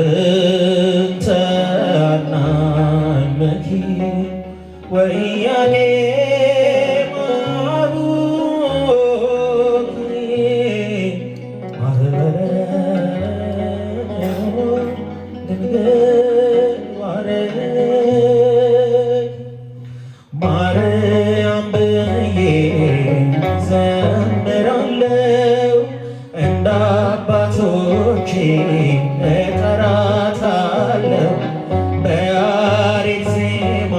እንተ አናመኪ ወኢያኔ ማርያም ብዬ ዘምራለሁ እንደ አባቶቼ እጠራታለሁ በያሬድ ዜማ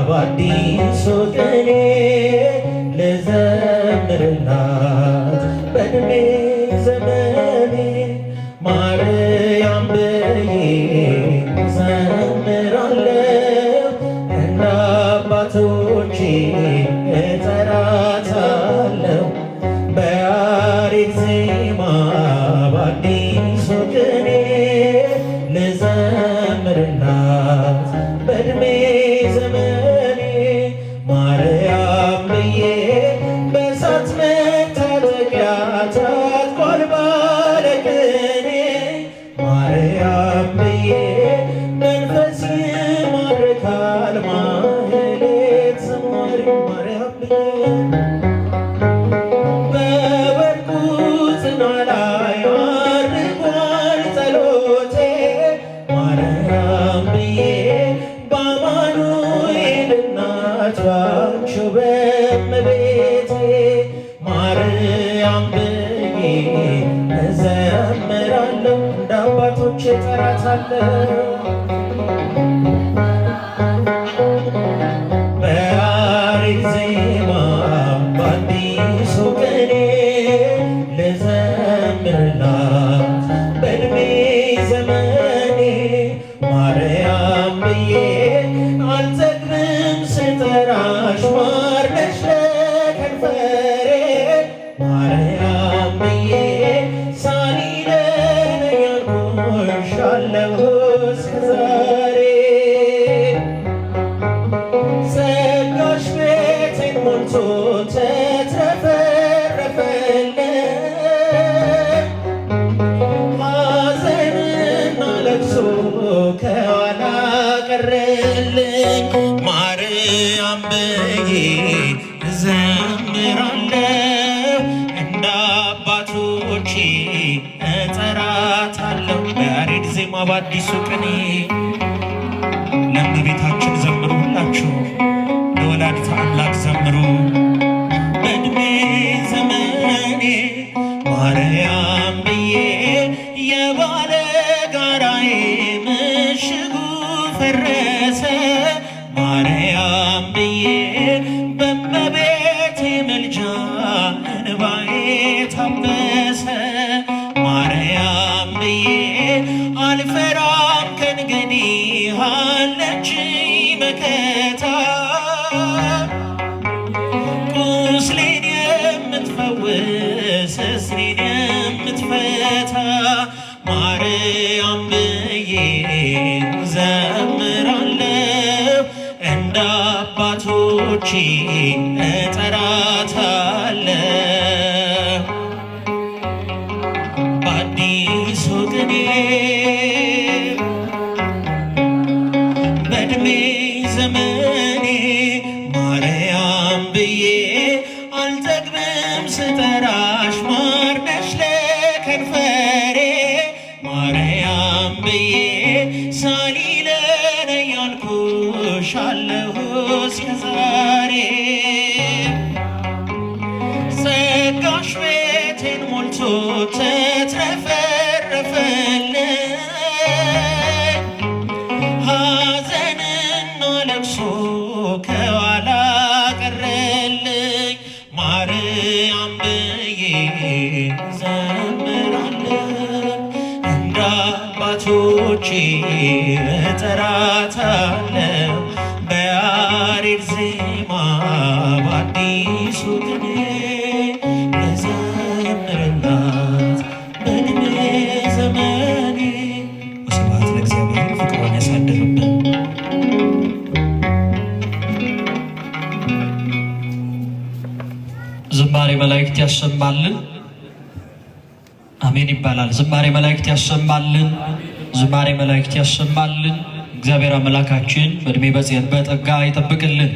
በአዲሱ ቅኔ ልዘምርላት በዕድሜ ዘመኔ ማርያም ብዬ ዘምራለሁ እንደ አባቶቼ እጠራታለሁ በያሬድ ዜማ በአዲሱ ቅኔ ልዘምርላት በዕድሜ ዘመኔ ማርያም ብዬ በእሳት መታጠቂያ ታጥቋል ባለቅኔ ማርያም ብዬ መንፈስ ይማርካል ማህሌት ዝማሬ ማርያም ብዬ በወርቁ ጽና ላይ አርጓል ጸሎቴ ማርያም ብዬ በአማኑኤል እናት ባንቺው በእመቤቴ ማርያም ብዬ እዘምራለሁ እንደ አባቶቼ እጠራታለሁ በያሬድ ዜማ በአዲሱ ቅኔ ልዘምርላት በዕድሜ ዘመኔ ማርያም ብዬ አልጠግብም ስጠራሽ ማር ነሽ ለከንፈሬ ማርያም ብዬ ሳሊለነ ያልኩሻለሁ እስከ ዛሬ ጸጋሽ ቤቴን ሞልቶ ተትረፈረፈልኝ ሐዘንና ለቅሶ ከኋላ ቀረልኝ ማርያም ብዬ እዘምራለሁ እንደ አባቶቼ እጠራታለሁ በያሬድ ዜማ በአዲሱ ቅኔ ለእመቤታችን ዘምሩ ሁላችሁ ለወላዲተ አምላክ ዘምሩ በዕድሜ ዘመኔ ማርያም ብዬ የባለጋራዬ ምሽጉ ፈረሰ ማርያም ብዬ በእመቤቴ ምልጃ እንባዬ ታበሰ ማርያም ብዬ አልፈራም ከእንግዲህ አለችኝ መከታ ቁስሌን የምትፈውስ እስሬን የምትፈታ ማርያም ብዬ ዘምራለሁ እንደ አባቶቼ እጠራታለሁ በአዲሱ ቅኔ በዕድሜ ዘመኔ ማርያም ብዬ አልጠግብም ስጠራሽ ማር ነሽ ለከንፈሬ ማርያም ብዬ ሳሊለነ ያልኩሻለሁ እስከ ዛሬ ጸጋሽ ቤቴን ሞልቶ ተትረፈረፈልኝ ሐዘንና ለቅሶ ከኋላ ቀረልኝ ማርያም ብዬ ዘምራለሁ እንደ አባቶቼ እጠራታለሁ በያሬድ ዜማ በአዲሱ ቅኔ ልዘምርላት በዕድሜ ዘመኔ ወስብሐት ለእግዚአብሔር ፍቅሯን ያሳድርብን። ዝማሬ መላእክት ያሰማልን። አሜን ይባላል። ዝማሬ መላእክት ያሰማልን። ዝማሬ መላእክት ያሰማልን። እግዚአብሔር አምላካችን በእድሜ በጤና በጠጋ ይጠብቅልን።